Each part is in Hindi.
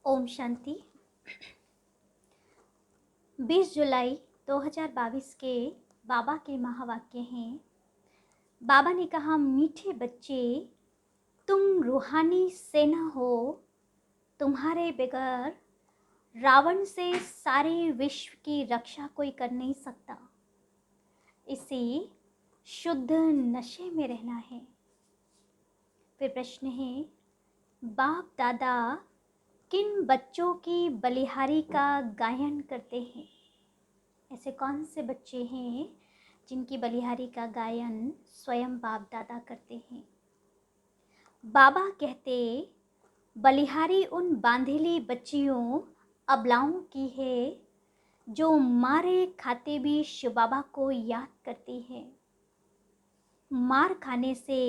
ओम शांति। 20 जुलाई 2022 के बाबा के महावाक्य हैं। बाबा ने कहा, मीठे बच्चे, तुम रूहानी सेना हो। तुम्हारे बगैर रावण से सारे विश्व की रक्षा कोई कर नहीं सकता। इसी शुद्ध नशे में रहना है। फिर प्रश्न है, बाप दादा किन बच्चों की बलिहारी का गायन करते हैं? ऐसे कौन से बच्चे हैं जिनकी बलिहारी का गायन स्वयं बाप दादा करते हैं? बाबा कहते, बलिहारी उन बांधेली बच्चियों अबलाओं की है जो मारे खाते भी शिव बाबा को याद करती है। मार खाने से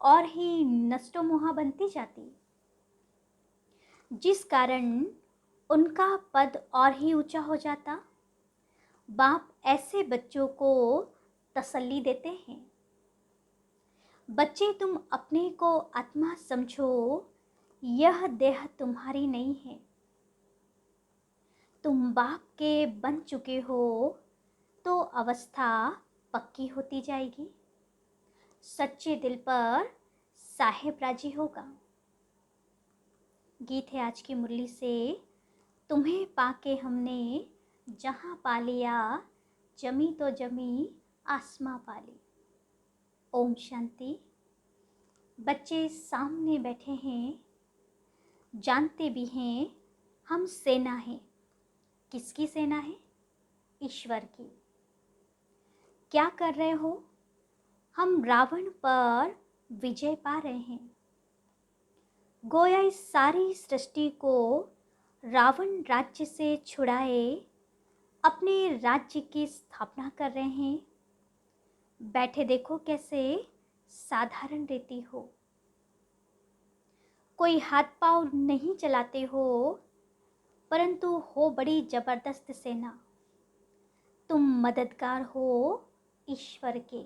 और ही नष्टो मोहा बनती जाती, जिस कारण उनका पद और ही ऊंचा हो जाता। बाप ऐसे बच्चों को तसल्ली देते हैं, बच्चे तुम अपने को आत्मा समझो, यह देह तुम्हारी नहीं है। तुम बाप के बन चुके हो तो अवस्था पक्की होती जाएगी। सच्चे दिल पर साहेब राजी होगा। गीत है आज की मुरली से, तुम्हें पाके हमने जहाँ पा लिया, जमी तो जमी आसमां पाली। ओम शांति। बच्चे सामने बैठे हैं, जानते भी हैं हम सेना हैं। किसकी सेना है? ईश्वर की। क्या कर रहे हो? हम रावण पर विजय पा रहे हैं। गोया इस सारी सृष्टि को रावण राज्य से छुड़ाए अपने राज्य की स्थापना कर रहे हैं। बैठे देखो कैसे साधारण रहती हो, कोई हाथ पांव नहीं चलाते हो, परंतु हो बड़ी जबरदस्त सेना। तुम मददगार हो ईश्वर के।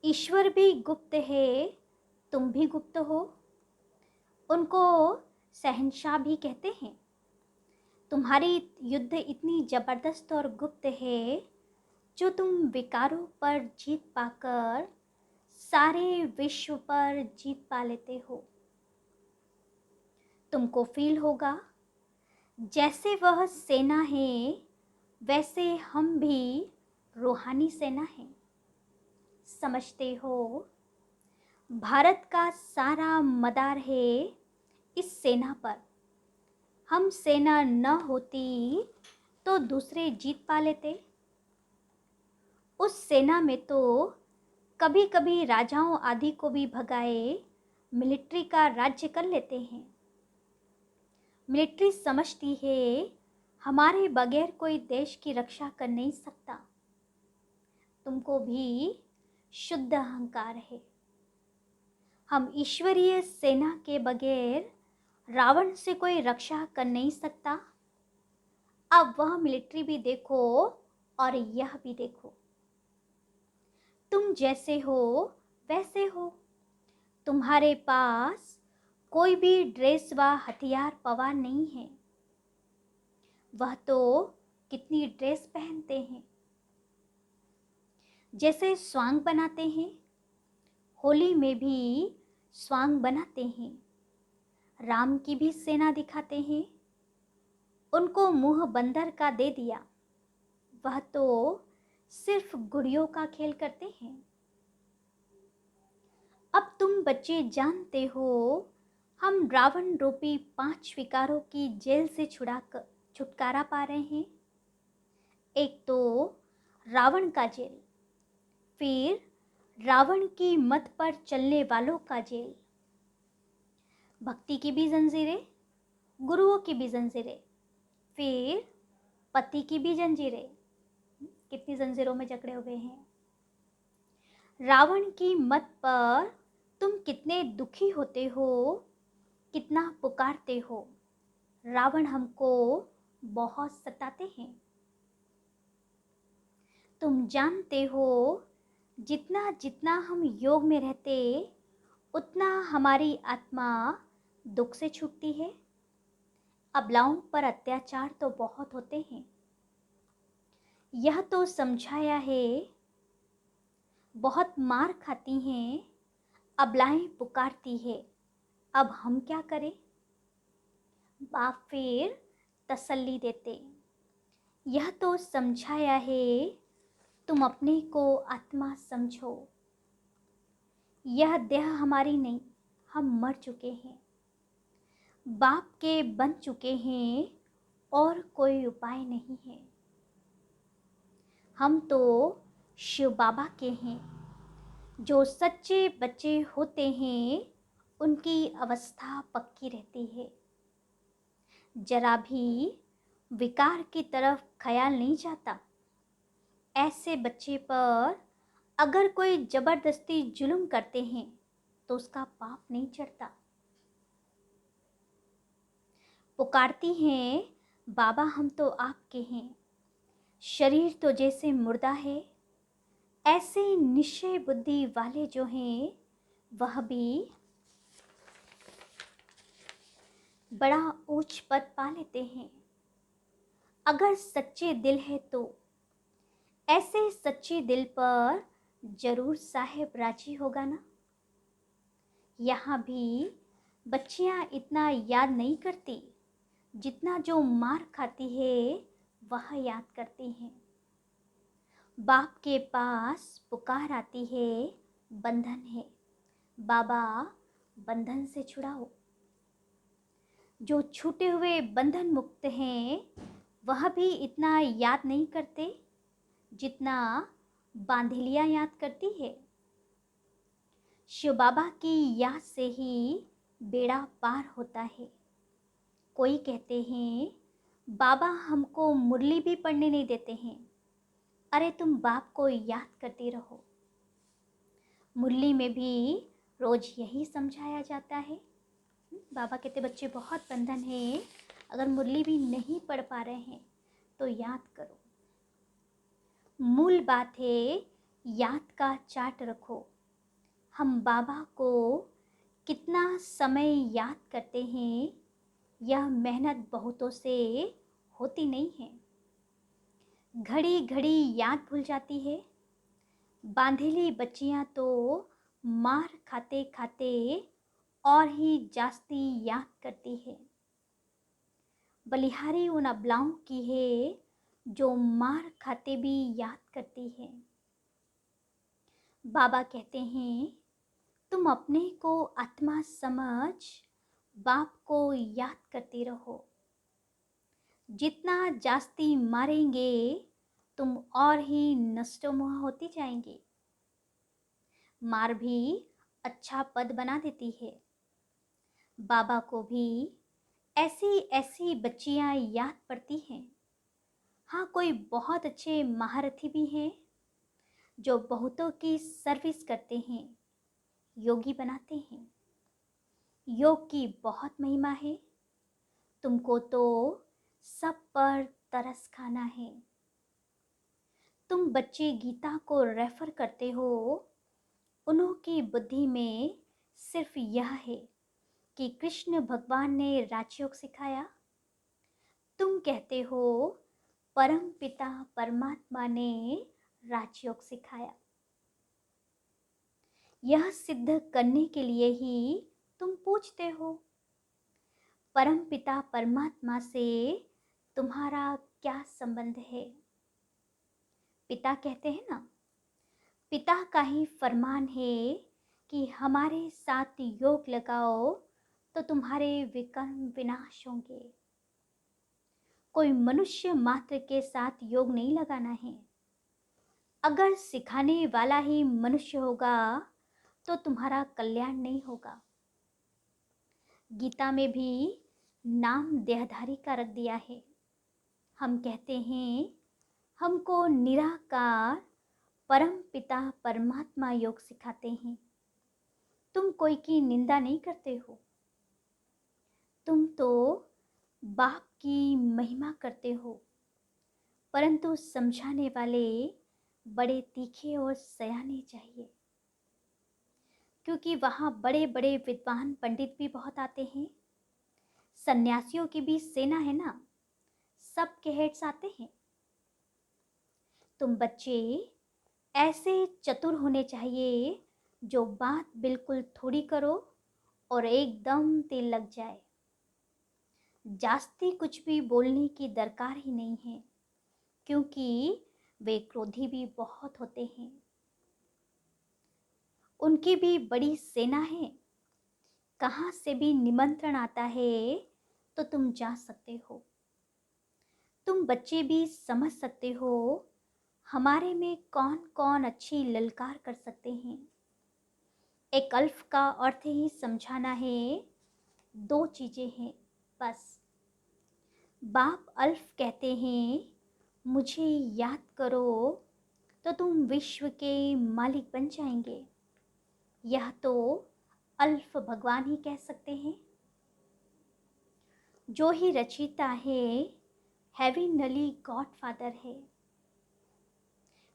ईश्वर भी गुप्त है, तुम भी गुप्त हो। उनको शहंशाह भी कहते हैं। तुम्हारी युद्ध इतनी जबरदस्त और गुप्त है, जो तुम विकारों पर जीत पाकर सारे विश्व पर जीत पा लेते हो। तुमको फील होगा जैसे वह सेना है, वैसे हम भी रूहानी सेना है। समझते हो, भारत का सारा मदार है इस सेना पर। हम सेना न होती तो दूसरे जीत पा लेते। उस सेना में तो कभी कभी राजाओं आदि को भी भगाए मिलिट्री का राज्य कर लेते हैं। मिलिट्री समझती है हमारे बगैर कोई देश की रक्षा कर नहीं सकता। तुमको भी शुद्ध अहंकार है। हम ईश्वरीय सेना के बगैर रावण से कोई रक्षा कर नहीं सकता। अब वह मिलिट्री भी देखो और यह भी देखो, तुम जैसे हो वैसे हो। तुम्हारे पास कोई भी ड्रेस व हथियार पवार नहीं है। वह तो कितनी ड्रेस पहनते हैं। जैसे स्वांग बनाते हैं, होली में भी स्वांग बनाते हैं। राम की भी सेना दिखाते हैं। उनको मुंह बंदर का दे दिया, वह तो सिर्फ गुड़ियों का खेल करते हैं। अब तुम बच्चे जानते हो, हम रावण रूपी 5 विकारों की जेल से छुटकारा पा रहे हैं। एक तो रावण का जेल, फिर रावण की मत पर चलने वालों का जेल, भक्ति की भी जंजीरें, गुरुओं की भी जंजीरें, फिर पति की भी जंजीरें। कितनी जंजीरों में जकड़े हुए हैं। रावण की मत पर तुम कितने दुखी होते हो, कितना पुकारते हो। रावण हमको बहुत सताते हैं। तुम जानते हो, जितना जितना हम योग में रहते, उतना हमारी आत्मा दुख से छूटती है। अबलाओं पर अत्याचार तो बहुत होते हैं, यह तो समझाया है। बहुत मार खाती हैं, अबलाएं पुकारती है, अब हम क्या करें। बाप फिर तसल्ली देते, यह तो समझाया है, तुम अपने को आत्मा समझो। यह देह हमारी नहीं, हम मर चुके हैं, बाप के बन चुके हैं और कोई उपाय नहीं है। हम तो शिव बाबा के हैं। जो सच्चे बच्चे होते हैं उनकी अवस्था पक्की रहती है। जरा भी विकार की तरफ ख्याल नहीं जाता। ऐसे बच्चे पर अगर कोई जबरदस्ती जुल्म करते हैं तो उसका पाप नहीं चढ़ता। पुकारती हैं, बाबा हम तो आपके हैं। शरीर तो जैसे मुर्दा है, ऐसे निश्चय बुद्धि वाले जो हैं वह भी बड़ा ऊंच पद पा लेते हैं। अगर सच्चे दिल है तो ऐसे सच्चे दिल पर जरूर साहेब राजी होगा ना। यहाँ भी बच्चियाँ इतना याद नहीं करती जितना जो मार खाती है वह याद करती हैं। बाप के पास पुकार आती है, बंधन है, बाबा बंधन से छुड़ाओ। जो छूटे हुए बंधन मुक्त हैं वह भी इतना याद नहीं करते जितना बांधिलियाँ याद करती है। शिव बाबा की याद से ही बेड़ा पार होता है। कोई कहते हैं बाबा हमको मुरली भी पढ़ने नहीं देते हैं। अरे तुम बाप को याद करती रहो। मुरली में भी रोज यही समझाया जाता है। बाबा कहते बच्चे बहुत बंधन है, अगर मुरली भी नहीं पढ़ पा रहे हैं तो याद करो। मूल बात है याद का चार्ट रखो। हम बाबा को कितना समय याद करते हैं, यह मेहनत बहुतों से होती नहीं है। घड़ी घड़ी याद भूल जाती है। बांधेली बच्चियां तो मार खाते खाते और ही जास्ती याद करती है। बलिहारी उन अबलाओं की है जो मार खाते भी याद करती है। बाबा कहते हैं तुम अपने को आत्मा समझ बाप को याद करते रहो। जितना जास्ती मारेंगे तुम और ही नष्टोमोह होती जाएंगे। मार भी अच्छा पद बना देती है। बाबा को भी ऐसी ऐसी बच्चियां याद पड़ती हैं। हाँ, कोई बहुत अच्छे महारथी भी हैं जो बहुतों की सर्विस करते हैं, योगी बनाते हैं। योग की बहुत महिमा है। तुमको तो सब पर तरस खाना है। तुम बच्चे गीता को रेफर करते हो, उन्हों की बुद्धि में सिर्फ यह है कि कृष्ण भगवान ने राजयोग सिखाया। तुम कहते हो परम पिता परमात्मा ने राजयोग सिखाया। यह सिद्ध करने के लिए ही तुम पूछते हो परम पिता परमात्मा से तुम्हारा क्या संबंध है। पिता कहते हैं ना, पिता का ही फरमान है कि हमारे साथ योग लगाओ तो तुम्हारे विकर्म विनाश होंगे। कोई मनुष्य मात्र के साथ योग नहीं लगाना है। अगर सिखाने वाला ही मनुष्य होगा तो तुम्हारा कल्याण नहीं होगा। गीता में भी नाम देहधारी का रख दिया है। हम कहते हैं हमको निराकार परम पिता परमात्मा योग सिखाते हैं। तुम कोई की निंदा नहीं करते हो। तुम तो बाप की महिमा करते हो, परंतु समझाने वाले बड़े तीखे और सयाने चाहिए, क्योंकि वहाँ बड़े बड़े विद्वान पंडित भी बहुत आते हैं सन्यासियों की भी सेना है ना, सबके हेड्स आते हैं। तुम बच्चे ऐसे चतुर होने चाहिए जो बात बिल्कुल थोड़ी करो और एकदम तेल लग जाए। जास्ती कुछ भी बोलने की दरकार ही नहीं है, क्योंकि वे क्रोधी भी बहुत होते हैं। उनकी भी बड़ी सेना है। कहाँ से भी निमंत्रण आता है तो तुम जा सकते हो। तुम बच्चे भी समझ सकते हो हमारे में कौन कौन अच्छी ललकार कर सकते हैं। एक अल्फ का अर्थ ही समझाना है। दो चीजें हैं बस। बाप अल्फ कहते हैं, मुझे याद करो तो तुम विश्व के मालिक बन जाएंगे। यह तो अल्फ भगवान ही कह सकते हैं। जो ही रचयिता है हेविनली गॉड फादर है।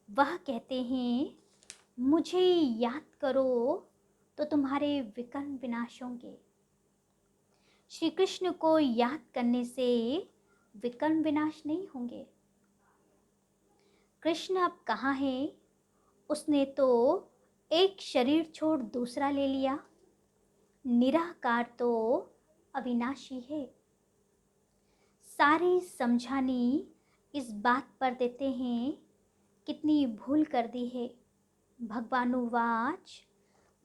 वह कहते हैं, मुझे याद करो तो तुम्हारे विकर्म विनाश होंगे। श्री कृष्ण को याद करने से विकर्म विनाश नहीं होंगे। कृष्ण अब कहाँ है? उसने तो एक शरीर छोड़ दूसरा ले लिया। निराकार तो अविनाशी है। सारी समझानी इस बात पर देते हैं, कितनी भूल कर दी है। भगवानुवाच,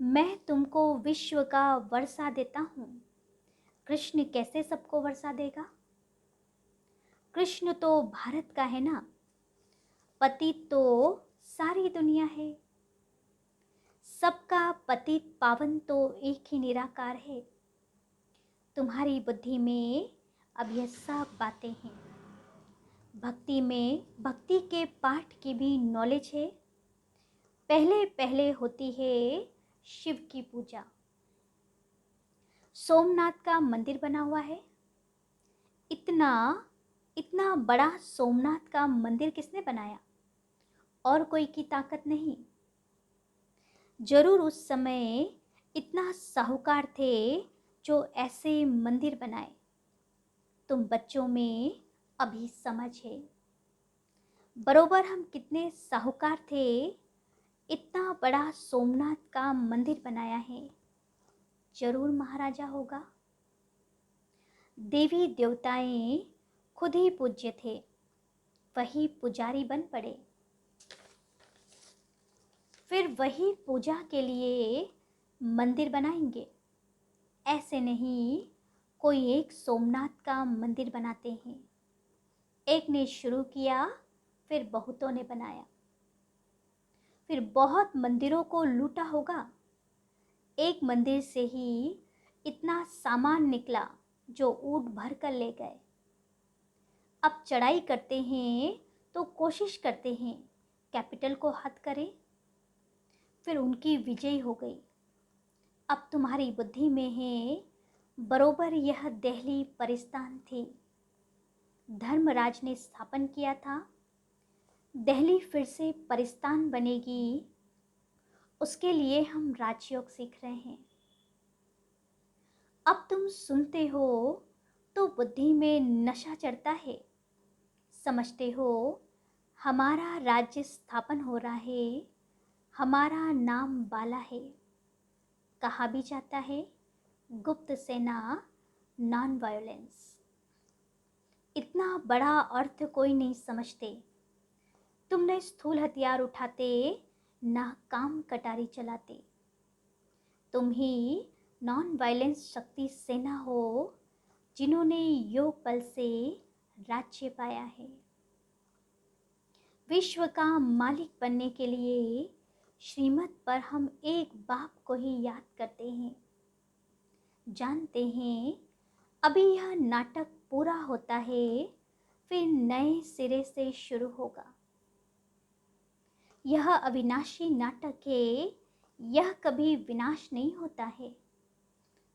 मैं तुमको विश्व का वर्षा देता हूँ। कृष्ण कैसे सबको वर्षा देगा? कृष्ण तो भारत का है ना। पतित तो सारी दुनिया है। सबका पतित पावन तो एक ही निराकार है। तुम्हारी बुद्धि में अब यह सब बातें हैं। भक्ति में भक्ति के पाठ की भी नॉलेज है। पहले पहले होती है शिव की पूजा। सोमनाथ का मंदिर बना हुआ है। इतना इतना बड़ा सोमनाथ का मंदिर किसने बनाया? और कोई की ताकत नहीं। जरूर उस समय इतना साहूकार थे जो ऐसे मंदिर बनाए। तुम बच्चों में अभी समझ है। बरोबर हम कितने साहूकार थे, इतना बड़ा सोमनाथ का मंदिर बनाया है। जरूर महाराजा होगा। देवी देवताएं खुद ही पूज्य थे, वही पुजारी बन पड़े। फिर वही पूजा के लिए मंदिर बनाएंगे। ऐसे नहीं कोई एक सोमनाथ का मंदिर बनाते हैं। एक ने शुरू किया, फिर बहुतों ने बनाया, फिर बहुत मंदिरों को लूटा होगा। एक मंदिर से ही इतना सामान निकला जो ऊँट भर कर ले गए। अब चढ़ाई करते हैं तो कोशिश करते हैं कैपिटल को हद करें। फिर उनकी विजय हो गई। अब तुम्हारी बुद्धि में है, बरोबर यह दिल्ली परिस्तान थी। धर्मराज ने स्थापन किया था। दिल्ली फिर से परिस्तान बनेगी, उसके लिए हम राजयोग सीख रहे हैं। अब तुम सुनते हो तो बुद्धि में नशा चढ़ता है। समझते हो हमारा राज्य स्थापन हो रहा है, हमारा नाम बाला है। कहा भी जाता है गुप्त सेना, नॉन वायलेंस। इतना बड़ा अर्थ कोई नहीं समझते। तुम न स्थूल हथियार उठाते, ना काम कटारी चलाते। तुम ही नॉन वायलेंस शक्ति सेना हो, जिन्होंने योग बल से राज्य पाया है। विश्व का मालिक बनने के लिए श्रीमत पर हम एक बाप को ही याद करते हैं। जानते हैं अभी यह नाटक पूरा होता है, फिर नए सिरे से शुरू होगा। यह अविनाशी नाटक है, यह कभी विनाश नहीं होता है।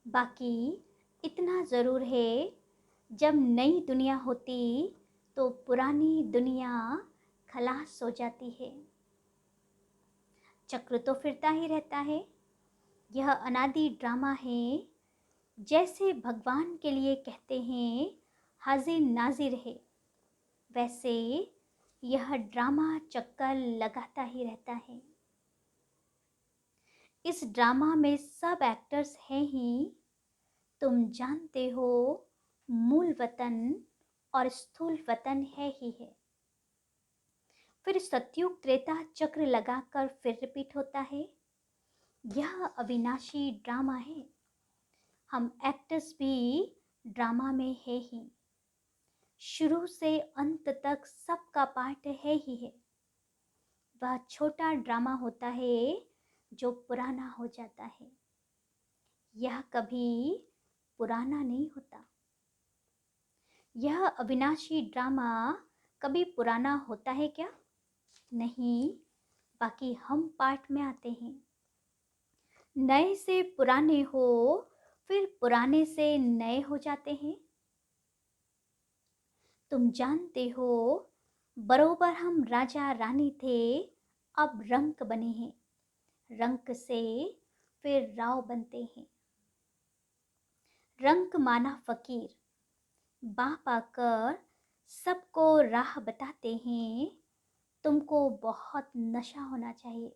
बाकी इतना ज़रूर है, जब नई दुनिया होती तो पुरानी दुनिया खलास हो जाती है। चक्र तो फिरता ही रहता है। यह अनादि ड्रामा है। जैसे भगवान के लिए कहते हैं हाजिर नाजिर है, वैसे यह ड्रामा चक्कर लगाता ही रहता है। इस ड्रामा में सब एक्टर्स हैं ही, तुम जानते हो, मूल वतन और स्थूल वतन है ही है। फिर सतयुग त्रेता चक्र लगाकर फिर रिपीट होता है। यह अविनाशी ड्रामा है। हम एक्टर्स भी ड्रामा में है ही, शुरू से अंत तक सबका पार्ट है ही है। वह छोटा ड्रामा होता है जो पुराना हो जाता है। यह कभी पुराना नहीं होता। यह अविनाशी ड्रामा कभी पुराना होता है क्या? नहीं, बाकी हम पार्ट में आते हैं। नए से पुराने हो, फिर पुराने से नए हो जाते हैं। तुम जानते हो, बरोबर हम राजा रानी थे, अब रंक बने हैं। रंक से फिर राव बनते हैं। रंक माना फकीर। बाप आकर सबको राह बताते हैं, तुमको बहुत नशा होना चाहिए।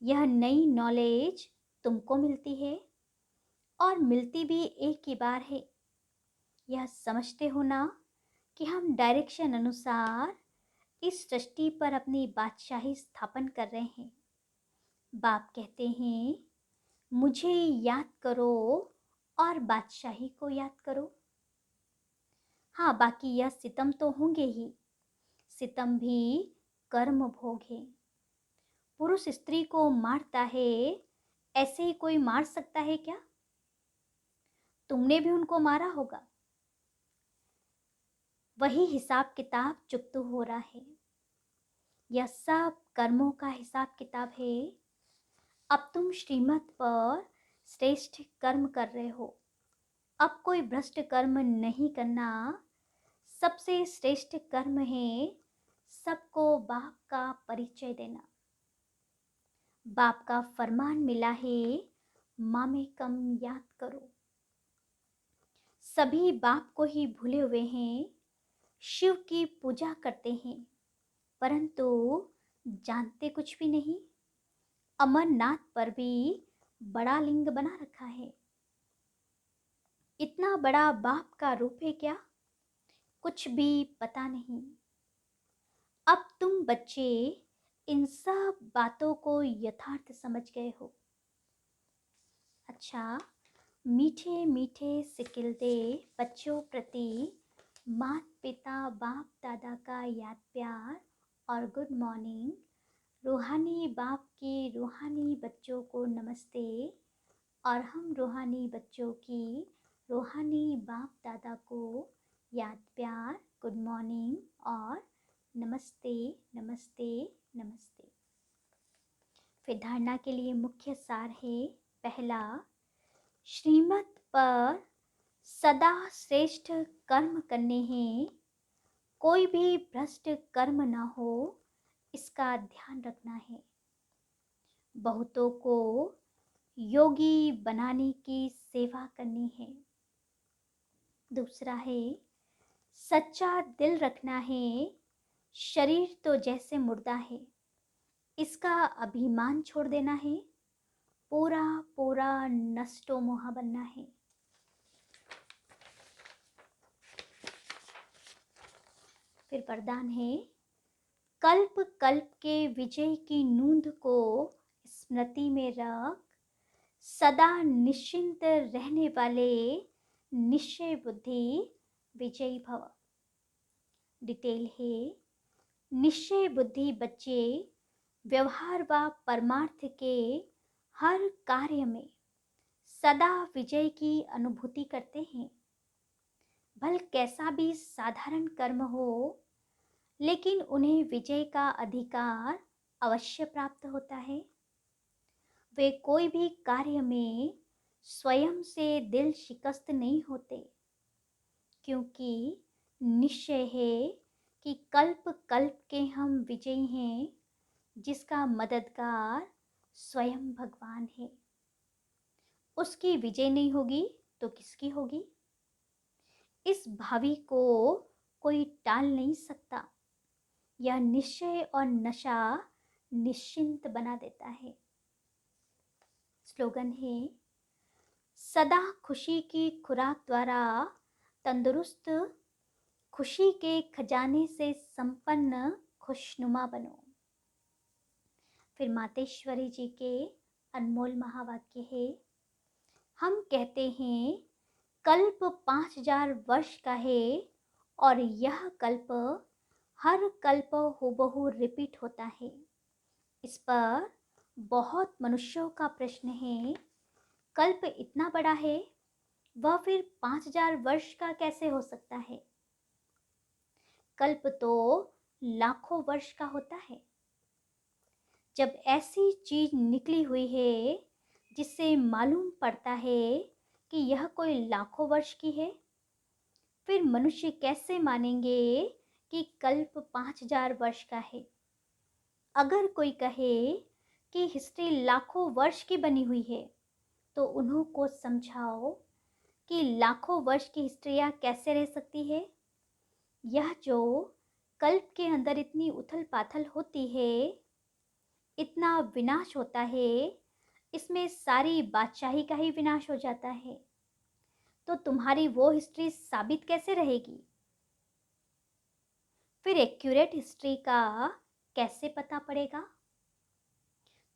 यह नई नॉलेज तुमको मिलती है और मिलती भी एक ही बार है। यह समझते हो ना कि हम डायरेक्शन अनुसार इस सृष्टि पर अपनी बादशाही स्थापन कर रहे हैं। बाप कहते हैं, मुझे याद करो और बादशाही को याद करो। हाँ, बाकी यह सितम तो होंगे ही। सितम भी कर्म भोग है। पुरुष स्त्री को मारता है, ऐसे ही कोई मार सकता है क्या? तुमने भी उनको मारा होगा। वही हिसाब किताब चुकता हो रहा है। यह सब कर्मों का हिसाब किताब है। अब तुम श्रीमत पर श्रेष्ठ कर्म कर रहे हो। अब कोई भ्रष्ट कर्म नहीं करना। सबसे श्रेष्ठ कर्म है सबको बाप का परिचय देना। बाप का फरमान मिला है, मामे कम याद करो। सभी बाप को ही भूले हुए हैं, शिव की पूजा करते हैं, परंतु जानते कुछ भी नहीं। अमरनाथ पर भी बड़ा लिंग बना रखा है। इतना बड़ा बाप का रूप है क्या? कुछ भी पता नहीं। अब तुम बच्चे इन सब बातों को यथार्थ समझ गए हो। अच्छा, मीठे मीठे सिकिलते बच्चों प्रति माता पिता बाप दादा का याद प्यार और गुड मॉर्निंग। रूहानी बाप के रूहानी बच्चों को नमस्ते और हम रूहानी बच्चों की रूहानी बाप दादा को याद प्यार, गुड मॉर्निंग और नमस्ते नमस्ते नमस्ते। फिर धारणा के लिए मुख्य सार है। पहला, श्रीमत पर सदा श्रेष्ठ कर्म करने हैं। कोई भी भ्रष्ट कर्म ना हो, इसका ध्यान रखना है। बहुतों को योगी बनाने की सेवा करनी है। दूसरा है, सच्चा दिल रखना है। शरीर तो जैसे मुर्दा है, इसका अभिमान छोड़ देना है। पूरा पूरा नष्टो मोहा बनना है। फिर वरदान है, कल्प कल्प के विजय की नूंद को स्मृति में रख। सदा निश्चिंत रहने वाले निश्चय बुद्धि विजयी भव। डिटेल है, निश्चय बुद्धि बच्चे व्यवहार व परमार्थ के हर कार्य में सदा विजय की अनुभूति करते हैं। भल कैसा भी साधारण कर्म हो, लेकिन उन्हें विजय का अधिकार अवश्य प्राप्त होता है। वे कोई भी कार्य में स्वयं से दिल शिकस्त नहीं होते, क्योंकि निश्चय है कि कल्प कल्प के हम विजयी हैं, जिसका मददगार स्वयं भगवान है। उसकी विजय नहीं होगी तो किसकी होगी? इस भावी को कोई टाल नहीं सकता। यह निश्चय और नशा निश्चिंत बना देता है। स्लोगन है, सदा खुशी की खुराक द्वारा तंदुरुस्त, खुशी के खजाने से संपन्न खुशनुमा बनो। फिर मातेश्वरी जी के अनमोल महावाक्य है, हम कहते हैं कल्प 5000 वर्ष का है और यह कल्प हर कल्प हूबहू रिपीट होता है। इस पर बहुत मनुष्यों का प्रश्न है, कल्प इतना बड़ा है, वह फिर 5000 वर्ष का कैसे हो सकता है? कल्प तो लाखों वर्ष का होता है। जब ऐसी चीज निकली हुई है जिससे मालूम पड़ता है कि यह कोई लाखों वर्ष की है, फिर मनुष्य कैसे मानेंगे कि कल्प 5000 वर्ष का है? अगर कोई कहे कि हिस्ट्री लाखों वर्ष की बनी हुई है, तो उन्हों को समझाओ कि लाखों वर्ष की हिस्ट्रियाँ कैसे रह सकती है? यह जो कल्प के अंदर इतनी उथल पाथल होती है, इतना विनाश होता है, इसमें सारी बादशाही का ही विनाश हो जाता है, तो तुम्हारी वो हिस्ट्री साबित कैसे रहेगी? फिर एक्यूरेट हिस्ट्री का कैसे पता पड़ेगा?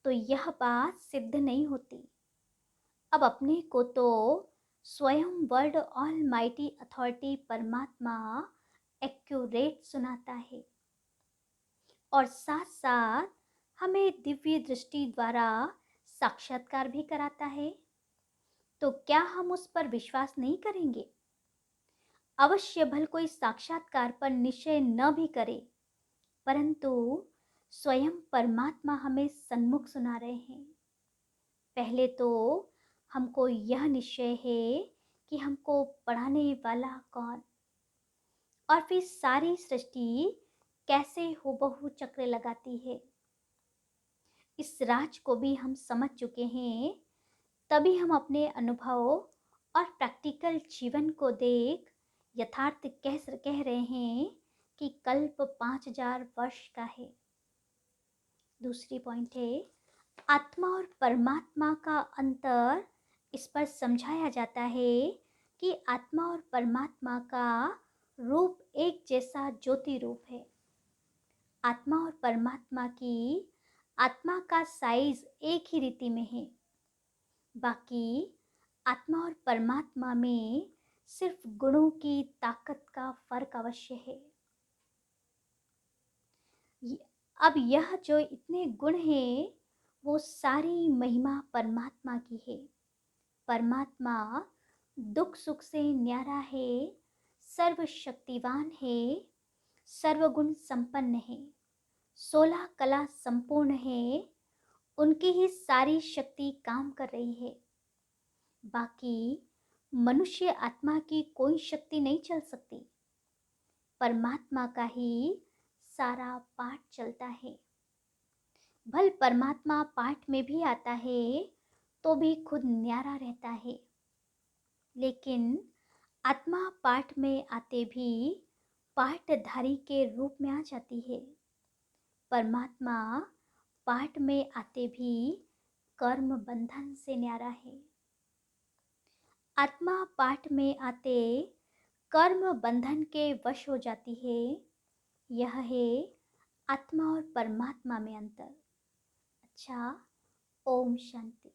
तो यह बात सिद्ध नहीं होती। अब अपने को तो स्वयं वर्ल्ड ऑल माइटी अथॉरिटी परमात्मा एक्यूरेट सुनाता है और साथ साथ हमें दिव्य दृष्टि द्वारा साक्षात्कार भी कराता है। तो क्या हम उस पर विश्वास नहीं करेंगे? अवश्य भल कोई साक्षात्कार पर निश्चय न भी करे, परंतु स्वयं परमात्मा हमें सन्मुख सुना रहे हैं। पहले तो हमको यह निश्चय है कि हमको पढ़ाने वाला कौन, और फिर सारी सृष्टि कैसे हूबहू चक्र लगाती है, इस राज को भी हम समझ चुके हैं। तभी हम अपने अनुभव और प्रैक्टिकल जीवन को देख यथार्थ कह रहे हैं कि कल्प 5000 वर्ष का है। दूसरी पॉइंट है, आत्मा और परमात्मा का अंतर इस पर समझाया जाता है कि आत्मा और परमात्मा का रूप एक जैसा ज्योति रूप है। आत्मा और परमात्मा की आत्मा का साइज एक ही रीति में है, बाकी आत्मा और परमात्मा में सिर्फ गुणों की ताकत का फर्क अवश्य है। अब यह जो इतने गुण हैं, वो सारी महिमा परमात्मा की है। परमात्मा दुख सुख से न्यारा है, सर्वशक्तिवान है, सर्वगुण संपन्न है, 16 कला संपूर्ण है, उनकी ही सारी शक्ति काम कर रही है। बाकी मनुष्य आत्मा की कोई शक्ति नहीं चल सकती, परमात्मा का ही सारा पाठ चलता है। भल परमात्मा पाठ में भी आता है तो भी खुद न्यारा रहता है, लेकिन आत्मा पाठ में आते भी पाठधारी के रूप में आ जाती है। परमात्मा पाठ में आते भी कर्म बंधन से न्यारा है। आत्मा पाठ में आते कर्म बंधन के वश हो जाती है। यह है आत्मा और परमात्मा में अंतर। अच्छा, ओम शांति।